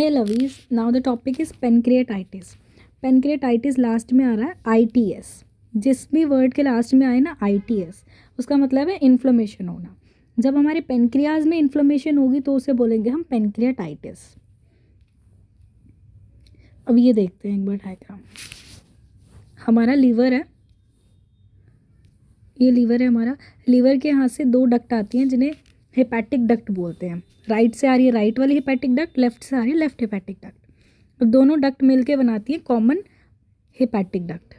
Hey lovelies, now the topic is pancreatitis. Pancreatitis last में आ रहा है ITS। जिस भी वर्ड के लास्ट में आए ना ITS, उसका मतलब है इन्फ्लेमेशन होना। जब हमारे पेनक्रियाज में इन्फ्लेमेशन होगी तो उसे बोलेंगे हम पेनक्रिएटाइटिस। अब ये देखते हैं एक बार डायग्राम। हमारा लीवर है, ये लीवर है हमारा। लीवर के यहाँ से दो डक्ट आती हैं जिन्हें हेपेटिक डक्ट बोलते हैं। राइट से आ रही है राइट वाली हेपेटिक डक्ट, लेफ्ट से आ रही है लेफ्ट हेपेटिक डक्ट। दोनों डक्ट मिलके बनाती है कॉमन हेपेटिक डक्ट।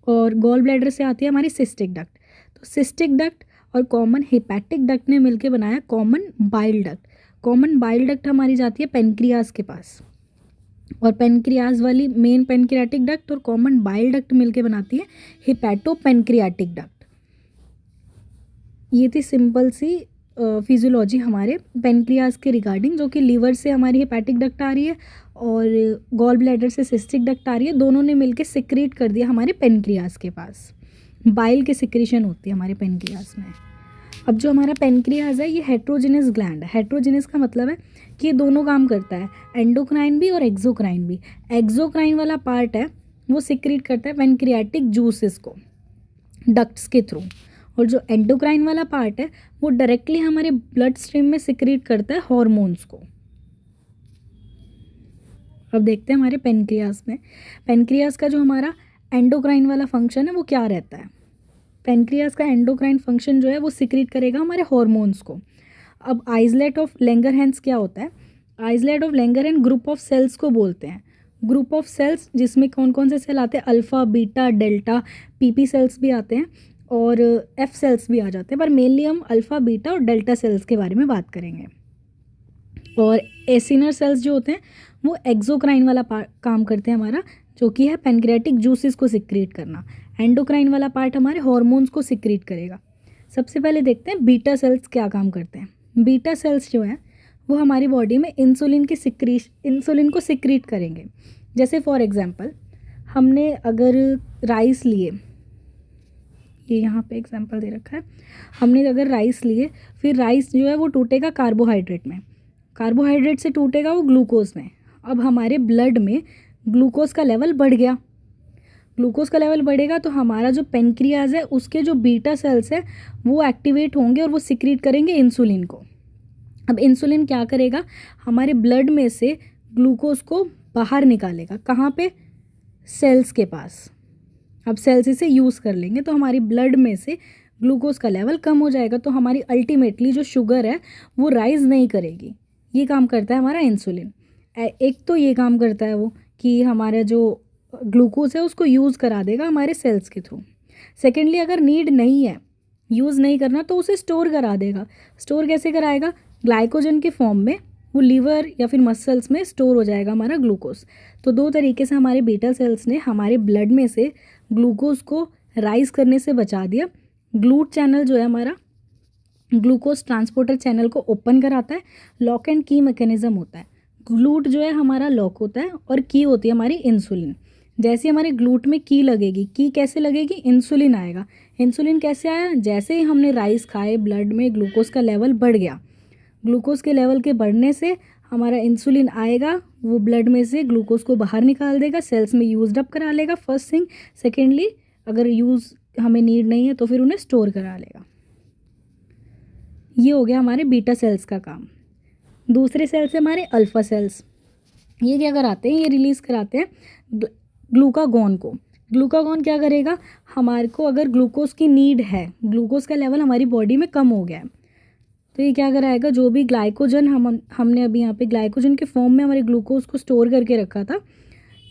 और गॉल ब्लैडर से आती है हमारी सिस्टिक डक्ट। तो सिस्टिक डक्ट और कॉमन हेपेटिक डक्ट ने मिलके बनाया common bile duct. Common bile duct हमारी जाती है पेनक्रियाज के पास, और पेनक्रियाज वाली मेन पेनक्रियाटिक डक्ट और कॉमन बाइल डक्ट मिलके बनाती है हेपेटो पेनक्रियाटिक डक्ट। ये थी सिंपल सी फिजियोलॉजी हमारे पेनक्रियाज के रिगार्डिंग, जो कि लीवर से हमारी हेपेटिक डक्ट आ रही है और गॉल ब्लैडर से सिस्टिक डक्ट आ रही है। दोनों ने मिलके सिक्रीट कर दिया हमारे पेनक्रियाज के पास। बाइल की सिक्रीशन होती है हमारे पेनक्रियाज में। अब जो हमारा पेनक्रियाज है ये हेट्रोजिनस ग्लैंड है। हेट्रोजिनस का मतलब है कि ये दोनों काम करता है, एंडोक्राइन भी और एक्सोक्राइन भी। एक्सोक्राइन वाला पार्ट है वो सिक्रीट करता है पेनक्रियाटिक जूसेस को डक्ट्स के थ्रू, और जो एंडोक्राइन वाला पार्ट है वो डायरेक्टली हमारे ब्लड स्ट्रीम में सिक्रीट करता है हॉर्मोन्स को। अब देखते हैं हमारे पेनक्रियाज में, पेनक्रियाज का जो हमारा एंडोक्राइन वाला फंक्शन है वो क्या रहता है। पेनक्रियाज का एंडोक्राइन फंक्शन जो है वो सिक्रीट करेगा हमारे हॉर्मोन्स को। अब आइसलेट ऑफ लैंगरहैंस क्या होता है? Islet of Langerhans group of cells को बोलते हैं। ग्रुप ऑफ सेल्स जिसमें कौन कौन से सेल आते हैं? Alpha, beta, delta, PP cells भी आते हैं और F सेल्स भी आ जाते हैं, पर मेनली हम अल्फ़ा, बीटा और डेल्टा सेल्स के बारे में बात करेंगे। और एसिनर सेल्स जो होते हैं वो एक्सोक्राइन वाला काम करते हैं हमारा, जो कि है पेनक्रियाटिक जूसेस को सिक्रीट करना। एंडोक्राइन वाला पार्ट हमारे हॉर्मोन्स को सिक्रीट करेगा। सबसे पहले देखते हैं बीटा सेल्स क्या काम करते हैं। बीटा सेल्स जो हैं वो हमारी बॉडी में इंसुलिन को सिक्रीट करेंगे। जैसे फॉर एग्जांपल हमने अगर राइस लिए, ये यहाँ पे एग्जांपल दे रखा है, हमने अगर राइस लिए, फिर राइस जो है वो टूटेगा कार्बोहाइड्रेट में, कार्बोहाइड्रेट से टूटेगा वो ग्लूकोज में। अब हमारे ब्लड में ग्लूकोज का लेवल बढ़ गया, ग्लूकोज का लेवल बढ़ेगा तो हमारा जो पेनक्रियाज है उसके जो बीटा सेल्स है वो एक्टिवेट होंगे और वो सिक्रीट करेंगे इंसुलिन को। अब इंसुलिन क्या करेगा? हमारे ब्लड में से ग्लूकोज को बाहर निकालेगा। कहाँ पे? सेल्स के पास। अब सेल्स इसे यूज़ कर लेंगे तो हमारी ब्लड में से ग्लूकोज का लेवल कम हो जाएगा, तो हमारी अल्टीमेटली जो शुगर है वो राइज नहीं करेगी। ये काम करता है हमारा इंसुलिन। एक तो ये काम करता है वो कि हमारा जो ग्लूकोज है उसको यूज़ करा देगा हमारे सेल्स के थ्रू। सेकेंडली अगर नीड नहीं है, यूज़ नहीं करना, तो उसे स्टोर करा देगा। स्टोर कैसे कराएगा? ग्लाइकोजन के फॉर्म में वो लीवर या फिर मसल्स में स्टोर हो जाएगा हमारा ग्लूकोज। तो दो तरीके से हमारे बीटा सेल्स ने हमारे ब्लड में से ग्लूकोज को राइज करने से बचा दिया। ग्लूट चैनल जो है हमारा ग्लूकोज ट्रांसपोर्टर चैनल को ओपन कराता है। लॉक एंड की मैकेनिज्म होता है। ग्लूट जो है हमारा लॉक होता है और की होती है हमारी इंसुलिन। जैसे हमारे ग्लूट में की लगेगी, की कैसे लगेगी? इंसुलिन आएगा। इंसुलिन कैसे आया? जैसे ही हमने राइस खाए, ब्लड में ग्लूकोज का लेवल बढ़ गया। ग्लूकोज के लेवल के बढ़ने से हमारा इंसुलिन आएगा, वो ब्लड में से ग्लूकोज को बाहर निकाल देगा, सेल्स में यूज्ड अप करा लेगा फर्स्ट थिंग। सेकेंडली अगर यूज़ हमें नीड नहीं है तो फिर उन्हें स्टोर करा लेगा। ये हो गया हमारे बीटा सेल्स का काम। दूसरे सेल्स है हमारे अल्फ़ा सेल्स। ये क्या कराते हैं? ये रिलीज़ कराते हैं ग्लूकागॉन को। ग्लूकागॉन क्या करेगा? हमारे को अगर ग्लूकोज की नीड है, ग्लूकोज का लेवल हमारी बॉडी में कम हो गया है, तो ये क्या कराएगा? जो भी ग्लाइकोजन हमने अभी यहाँ पे ग्लाइकोजन के फॉर्म में हमारे ग्लूकोज को स्टोर करके रखा था,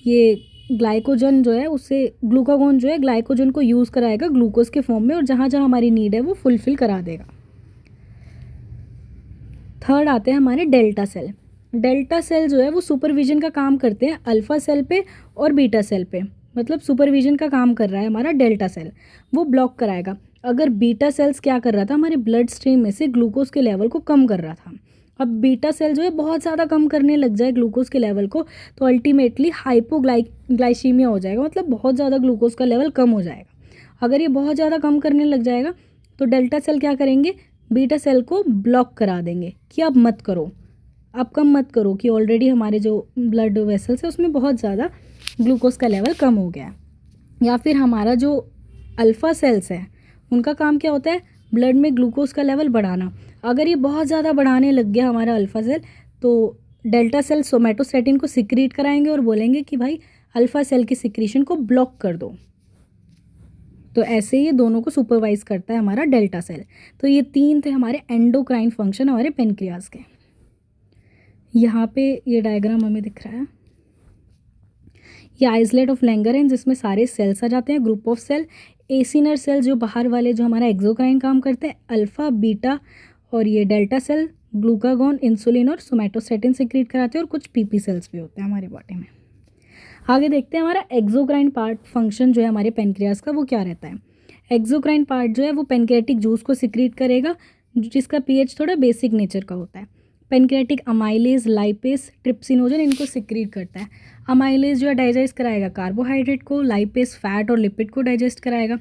ये ग्लाइकोजन जो है उससे ग्लूकागॉन जो है ग्लाइकोजन को यूज़ कराएगा ग्लूकोज के फॉर्म में, और जहाँ जहाँ हमारी नीड है वो फुलफिल करा देगा। थर्ड आते हैं हमारे डेल्टा सेल। डेल्टा सेल जो है वो सुपरविजन का काम करते हैं अल्फ़ा सेल पे और बीटा सेल पे। मतलब सुपरविजन का काम कर रहा है हमारा डेल्टा सेल, वो ब्लॉक कराएगा। अगर बीटा सेल्स क्या कर रहा था? हमारे ब्लड स्ट्रीम में से ग्लूकोज के लेवल को कम कर रहा था। अब बीटा सेल जो है बहुत ज़्यादा कम करने लग जाए ग्लूकोज के लेवल को, तो अल्टीमेटली हाइपोग्लाइसीमिया हो जाएगा, मतलब बहुत ज़्यादा ग्लूकोज का लेवल कम हो जाएगा। अगर ये बहुत ज़्यादा कम करने लग जाएगा तो डेल्टा सेल क्या करेंगे? बीटा सेल को ब्लॉक करा देंगे कि अब मत करो, आप कम मत करो कि ऑलरेडी हमारे जो ब्लड वेसल्स है उसमें बहुत ज़्यादा ग्लूकोज का लेवल कम हो गया है। या फिर हमारा जो अल्फ़ा सेल्स है उनका काम क्या होता है, ब्लड में ग्लूकोज का लेवल बढ़ाना। अगर ये बहुत ज़्यादा बढ़ाने लग गया हमारा अल्फ़ा सेल, तो डेल्टा सेल सोमैटोस्टेटिन को सिक्रीट कराएंगे और बोलेंगे कि भाई अल्फ़ा सेल की सिक्रीशन को ब्लॉक कर दो। तो ऐसे ये दोनों को सुपरवाइज करता है हमारा डेल्टा सेल। तो ये 3 थे हमारे एंडोक्राइन फंक्शन हमारे पेनक्रियाज के। यहाँ पे ये डायग्राम हमें दिख रहा है, ये आइसलेट ऑफ लैंगरेंज जिसमें सारे सेल्स आ जाते हैं, group of cell. Acinar cell जो बाहर वाले जो हमारा एक्सोक्राइन काम करते हैं, अल्फ़ा बीटा और ये डेल्टा सेल ग्लूकागॉन, इंसुलिन और सोमैटोस्टेटिन सिक्रीट कराते हैं, और कुछ पीपी सेल्स भी होते हैं हमारी बॉडी में। आगे देखते हैं हमारा एक्सोक्राइन पार्ट फंक्शन जो है हमारे पेनक्रियाज का, वो क्या रहता है। एक्सोक्राइन पार्ट जो है वो पेनक्रियाटिक जूस को सिक्रीट करेगा, जिसका पीएच थोड़ा बेसिक नेचर का होता है। पेनक्रियाटिक अमाइलेज, लाइपेस, ट्रिप्सिनोजन इनको सिक्रीट करता है। अमाइलेज जो है डाइजेस्ट कराएगा कार्बोहाइड्रेट को, लाइपेस फैट और लिपिड को डाइजेस्ट कराएगा।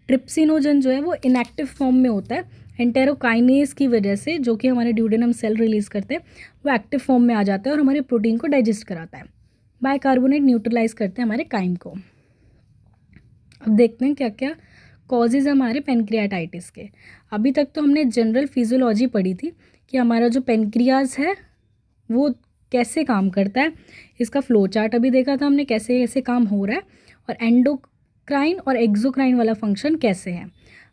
ट्रिप्सिनोजन जो है वो इनएक्टिव फॉर्म में होता है, एंटेरोकाइनेज की वजह से, जो कि हमारे ड्यूडेनम सेल रिलीज़ करते हैं, वो एक्टिव फॉर्म में आ जाता है और हमारे प्रोटीन को डाइजेस्ट कराता है। बाइकार्बोनेट न्यूट्रलाइज करते हैं हमारे काइम को। अब देखते हैं क्या क्या कॉजेज़ हमारे पेनक्रियाटाइटिस के। अभी तक तो हमने जनरल फिजियोलॉजी पढ़ी थी कि हमारा जो पेनक्रियाज है वो कैसे काम करता है, इसका फ्लो चार्ट अभी देखा था हमने, कैसे कैसे काम हो रहा है, और एंडोक्राइन और एक्सोक्राइन वाला फंक्शन कैसे है।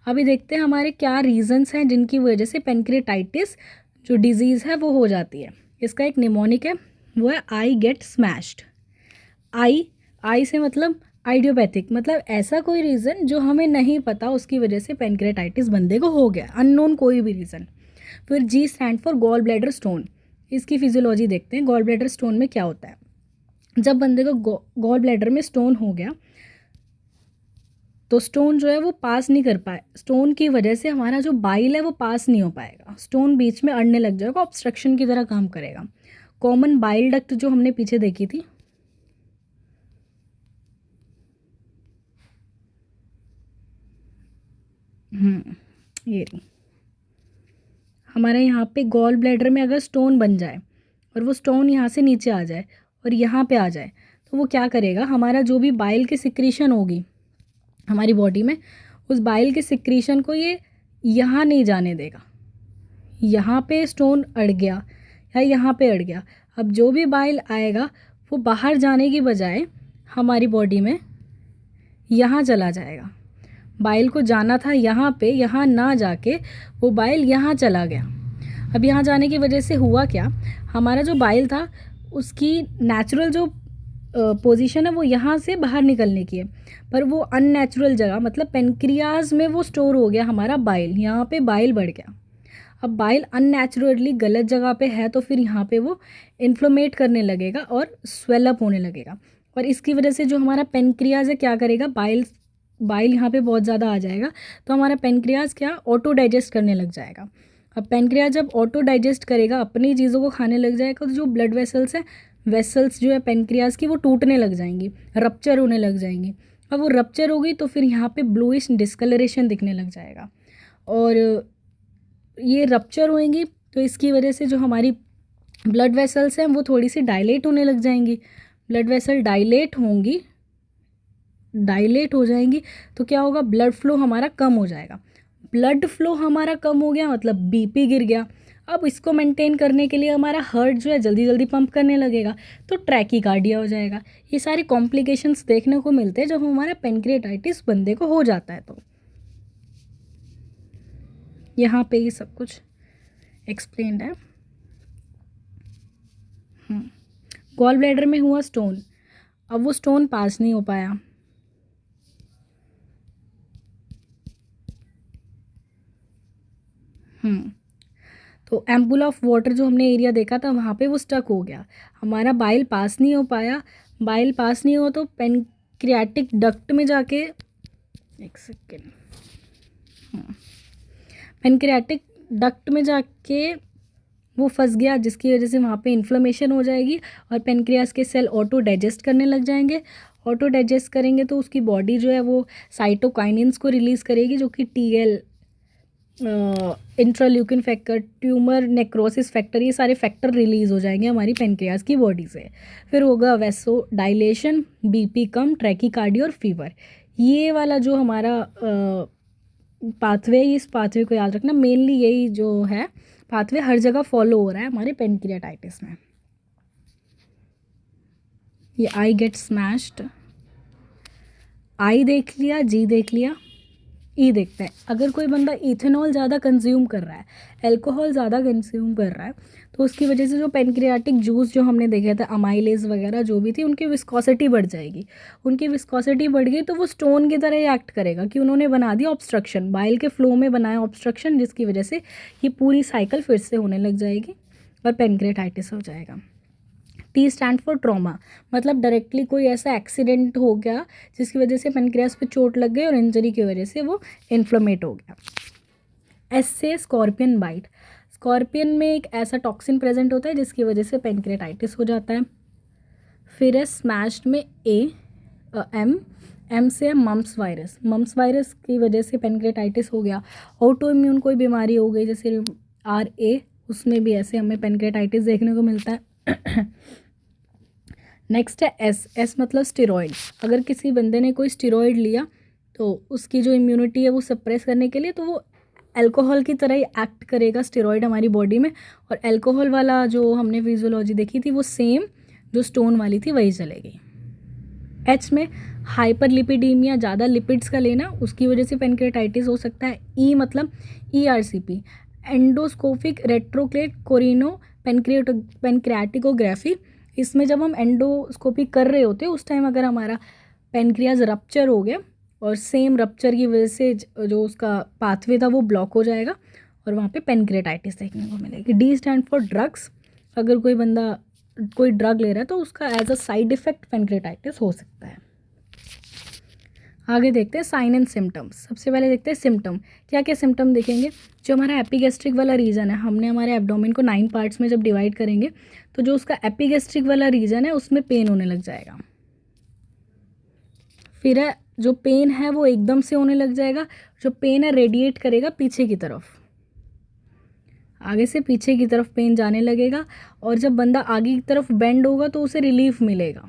अभी देखते हैं हमारे क्या रीजंस हैं जिनकी वजह से पेनक्रियाटाइटिस जो डिजीज़ है वो हो जाती है। इसका एक निमोनिक है, वो है आई गेट स्मैश्ड। आई से मतलब आइडियोपैथिक, मतलब ऐसा कोई रीज़न जो हमें नहीं पता, उसकी वजह से पेनक्रियाटाइटिस बंदे को हो गया, अननोन कोई भी रीज़न। फिर G stand for gall bladder stone. इसकी फिजियोलॉजी देखते हैं। गॉल ब्लैडर स्टोन में क्या होता है, जब बंदे को गॉल ब्लैडर में स्टोन हो गया तो स्टोन जो है वो पास नहीं कर पाए, स्टोन की वजह से हमारा जो बाइल है वो पास नहीं हो पाएगा, स्टोन बीच में अड़ने लग जाएगा, ऑब्स्ट्रक्शन की तरह काम करेगा। कॉमन बाइल डक्ट जो हमने पीछे देखी थी, ये रही हमारा, यहाँ पे गॉल ब्लैडर में अगर स्टोन बन जाए और वो स्टोन यहाँ से नीचे आ जाए और यहाँ पे आ जाए, तो वो क्या करेगा, हमारा जो भी बाइल की सिक्रीशन होगी हमारी बॉडी में, उस बाइल के सिक्रीशन को ये यहाँ नहीं जाने देगा। यहाँ पे स्टोन अड़ गया या यहाँ पे अड़ गया, अब जो भी बाइल आएगा वो बाहर जाने की बजाय हमारी बॉडी में यहाँ चला जाएगा। बाइल को जाना था यहाँ पे, यहाँ ना जाके वो बाइल यहाँ चला गया। अब यहाँ जाने की वजह से हुआ क्या, हमारा जो बाइल था उसकी नेचुरल जो पोजीशन है वो यहाँ से बाहर निकलने की है, पर वो अननेचुरल जगह, मतलब पेनक्रियाज में वो स्टोर हो गया हमारा बाइल, यहाँ पे बाइल बढ़ गया। अब बाइल अननेचुरली गलत जगह पे है तो फिर यहाँ पे वो इन्फ्लोमेट करने लगेगा और स्वेलअप होने लगेगा, और इसकी वजह से जो हमारा पेनक्रियाज है क्या करेगा, बाइल यहाँ पे बहुत ज़्यादा आ जाएगा, तो हमारा पेनक्रियाज क्या ऑटो डाइजेस्ट करने लग जाएगा। अब पेनक्रियाज जब ऑटो डाइजेस्ट करेगा, अपनी चीज़ों को खाने लग जाएगा, तो जो ब्लड वेसल्स जो है पेनक्रियाज की वो टूटने लग जाएंगी, रप्चर होने लग जाएंगी। अब वो रप्चर हो गई तो फिर यहाँ पे ब्लूइश डिस्कलरेशन दिखने लग जाएगा, और ये रप्चर होएंगी तो इसकी वजह से जो हमारी ब्लड वेसल्स हैं वो थोड़ी सी डायलेट होने लग जाएंगी। ब्लड वेसल डायलेट हो जाएंगी तो क्या होगा, ब्लड फ्लो हमारा कम हो जाएगा। ब्लड फ्लो हमारा कम हो गया मतलब बीपी गिर गया। अब इसको मेंटेन करने के लिए हमारा हार्ट जो है जल्दी जल्दी पंप करने लगेगा, तो ट्रैकीकार्डिया हो जाएगा। ये सारे कॉम्प्लिकेशंस देखने को मिलते हैं जब हमारा पेनक्रियाटाइटिस बंदे को हो जाता है। तो यहाँ पे ये सब कुछ एक्सप्लेन्ड है। गॉल ब्लैडर में हुआ स्टोन, अब वो स्टोन पास नहीं हो पाया, तो एम्पुल ऑफ वाटर जो हमने एरिया देखा था वहाँ पे वो स्टक हो गया, हमारा बाइल पास नहीं हो पाया। बाइल पास नहीं हो तो पेनक्रियाटिक डक्ट में जाके, एक सेकेंड, पेनक्रियाटिक डक्ट में जाके वो फंस गया, जिसकी वजह से वहाँ पे इन्फ्लेमेशन हो जाएगी और पेनक्रियास के सेल ऑटो डाइजेस्ट करने लग जाएंगे। ऑटो डाइजेस्ट करेंगे तो उसकी बॉडी जो है वो साइटोकाइनिन्स को रिलीज़ करेगी, जो कि TL interleukin factor, tumour necrosis factor, ये सारे फैक्टर रिलीज़ हो जाएंगे हमारी पेनक्रियाज की बॉडी से। फिर होगा वेसो डायलेशन, बीपी कम, ट्रैकीकार्डी और फीवर। ये वाला जो हमारा पाथवे, इस पाथवे को याद रखना, मेनली यही जो है पाथवे हर जगह फॉलो हो रहा है हमारे पेनक्रियाटाइटिस में। ये आई गेट स्मैश्ड, आई देख लिया, जी देख लिया, ई देखते हैं। अगर कोई बंदा इथेनॉल ज़्यादा कंज्यूम कर रहा है, अल्कोहल ज़्यादा कंज्यूम कर रहा है, तो उसकी वजह से जो पेनक्रियाटिक जूस जो हमने देखे थे, अमाइलेज वगैरह जो भी थी, उनकी विस्कोसिटी बढ़ जाएगी। उनकी विस्कोसिटी बढ़ गई तो वो स्टोन की तरह ही एक्ट करेगा कि उन्होंने बना दिया ऑब्स्ट्रक्शन, बाइल के फ्लो में बनाया ऑब्स्ट्रक्शन, जिसकी वजह से ये पूरी साइकिल फिर से होने लग जाएगी और पेनक्रियाटाइटिस हो जाएगा। टी स्टैंड फॉर ट्रॉमा, मतलब डायरेक्टली कोई ऐसा एक्सीडेंट हो गया जिसकी वजह से पेनक्रियास पे चोट लग गई और इंजरी की वजह से वो इन्फ्लेमेट हो गया। एस से स्कॉर्पियन बाइट, स्कॉर्पियन में एक ऐसा टॉक्सिन प्रेजेंट होता है जिसकी वजह से पेनक्रियाटाइटिस हो जाता है। फिर है स्मैश्ड में एम से है मम्प्स वायरस, मम्प्स वायरस की वजह से पेनक्रियाटाइटिस हो गया। ऑटो इम्यून कोई बीमारी हो गई जैसे RA, उसमें भी ऐसे हमें पेनक्रियाटाइटिस देखने को मिलता है। नेक्स्ट है एस मतलब स्टेरॉइड। अगर किसी बंदे ने कोई स्टेरॉइड लिया तो उसकी जो इम्यूनिटी है वो सप्रेस करने के लिए, तो वो अल्कोहल की तरह ही एक्ट करेगा स्टेरॉइड हमारी बॉडी में, और अल्कोहल वाला जो हमने फिजियोलॉजी देखी थी वो सेम जो स्टोन वाली थी वही चलेगी। एच में हाइपरलिपिडीमिया, ज़्यादा लिपिड्स का लेना, उसकी वजह से पेनक्रियाटाइटिस हो सकता है। ई मतलब ERCP, एंडोस्कोपिक रेट्रोक्लेट कोरिनो पेनक्रियाटिकोग्राफी। इसमें जब हम एंडोस्कोपी कर रहे होते हैं उस टाइम अगर हमारा पेनक्रियाज रप्चर हो गया और सेम रप्चर की वजह से जो उसका पाथवे था वो ब्लॉक हो जाएगा और वहाँ पे पेनक्रियाटाइटिस देखने को मिलेगी। डी स्टैंड फॉर ड्रग्स, अगर कोई बंदा कोई ड्रग ले रहा है तो उसका as a side effect pancreatitis हो सकता है। आगे देखते हैं साइन एंड सिम्टम्स। सबसे पहले देखते हैं सिम्टम, क्या क्या सिम्टम देखेंगे। जो हमारा एपिगैस्ट्रिक वाला रीजन है, हमने हमारे एब्डोमेन को 9 पार्ट्स में जब डिवाइड करेंगे तो जो उसका एपिगैस्ट्रिक वाला रीजन है उसमें पेन होने लग जाएगा। फिर है जो पेन है वो एकदम से होने लग जाएगा, जो पेन है रेडिएट करेगा पीछे की तरफ, आगे से पीछे की तरफ पेन जाने लगेगा, और जब बंदा आगे की तरफ बेंड होगा तो उसे रिलीफ मिलेगा,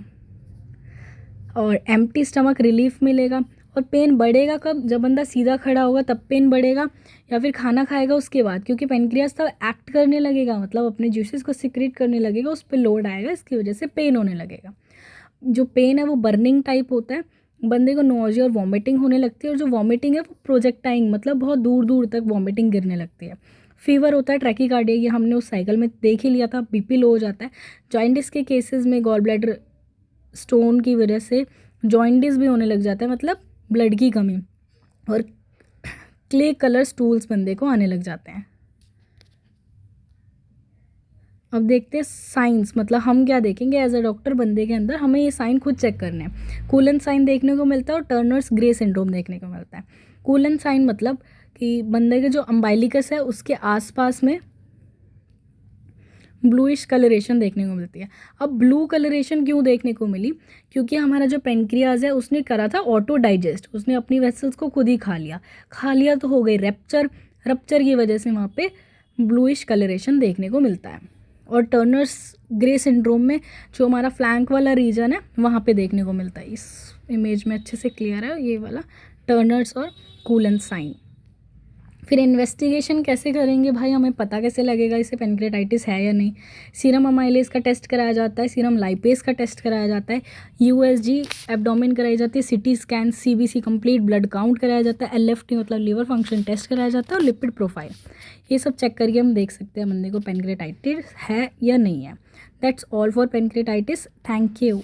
और एम्प्टी स्टमक रिलीफ मिलेगा। और पेन बढ़ेगा कब, जब बंदा सीधा खड़ा होगा तब पेन बढ़ेगा, या फिर खाना खाएगा उसके बाद, क्योंकि पेनक्रियास तब एक्ट करने लगेगा, मतलब अपने जूसेस को सिक्रेट करने लगेगा, उस पर लोड आएगा, इसकी वजह से पेन होने लगेगा। जो पेन है वो बर्निंग टाइप होता है, बंदे को नोजिया और वॉमिटिंग होने लगती है, और जो वॉमिटिंग है वो प्रोजेक्टाइल, मतलब बहुत दूर दूर तक वॉमिटिंग गिरने लगती है। फीवर होता है, ट्रैकीकार्डिया, ये हमने उस साइकिल में देख ही लिया था, BP लो हो जाता है। जॉइंटिस के केसेस में गॉल ब्लैडर स्टोन की वजह से जॉइंटिस भी होने लग जाता है, मतलब ब्लड की कमी, और क्ले कलर स्टूल्स बंदे को आने लग जाते हैं। अब देखते हैं साइंस, मतलब हम क्या देखेंगे एज अ डॉक्टर, बंदे के अंदर हमें ये साइन खुद चेक करने हैं। कूलन साइन देखने को मिलता है और टर्नर्स ग्रे सिंड्रोम देखने को मिलता है। कूलन साइन मतलब कि बंदे के जो अम्बाइलिकस है उसके आसपास में ब्लूइश कलरेशन देखने को मिलती है। अब ब्लू कलरेशन क्यों देखने को मिली, क्योंकि हमारा जो पेनक्रियाज है उसने करा था ऑटो डाइजेस्ट, उसने अपनी वेसल्स को खुद ही खा लिया तो हो गई रप्चर की वजह से वहाँ पे ब्लूइश कलरेशन देखने को मिलता है। और टर्नर्स ग्रे सिंड्रोम में जो हमारा फ्लैंक वाला रीजन है वहाँ पे देखने को मिलता है। इस इमेज में अच्छे से क्लियर है ये वाला टर्नर्स और कूलन साइन। फिर इन्वेस्टिगेशन कैसे करेंगे भाई, हमें पता कैसे लगेगा इसे पेनक्रियाटाइटिस है या नहीं। सीरम अमाइलेज का टेस्ट कराया जाता है, सीरम लाइपेज का टेस्ट कराया जाता है, USG एब्डोमेन कराई जाती है, CT scan, CBC complete blood count कराया जाता है, LFT मतलब लीवर फंक्शन टेस्ट कराया जाता है, और लिपिड प्रोफाइल, ये सब चेक करके हम देख सकते हैं बंदे को पेनक्रियाटाइटिस है या नहीं है। That's all for pancreatitis. Thank you.